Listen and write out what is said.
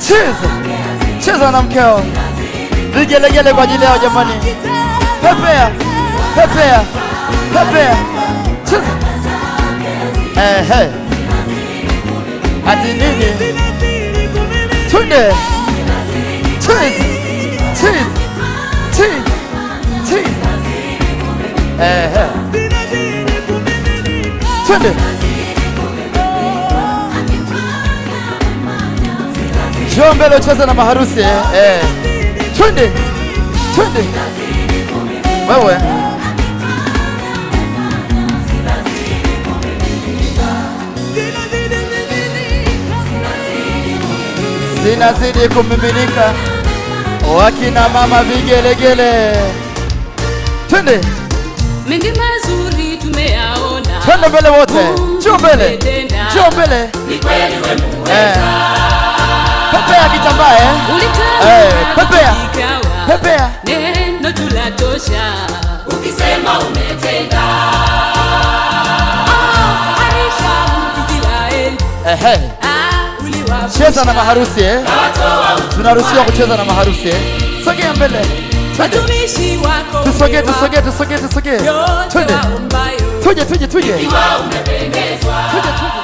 cheza, cheza na mkeo. Vigelegele kwa ajili yao jamani. Pepea, pepea, pepea. Cheza. Ati nini? Twende. Cheza, cheza, cheza, cheza. Twende. Njoo mbele ucheze na maharusi. Twende. Twende. Wewe. Zinazidi kumiminika. Wakina mama vigelegele. Twende. Mengi mazuri tumeyaona. Twende mbele wote. Njoo mbele. Njoo mbele. Ni kweli wewe muweza. Pepea kitambaa pepea. Pepea. Neno tulatosha. Ukisema umetenda. Aisha Israeli. Cheza na maharusi Tunaruhusiwa kucheza na maharusi Sogea mbele. Watumishi wako. Tusogee, tusogee, tusogee, tusogee. Twende. Tuje, tuje, tuje. Ikiwa umependezwa. Tuje, tuje.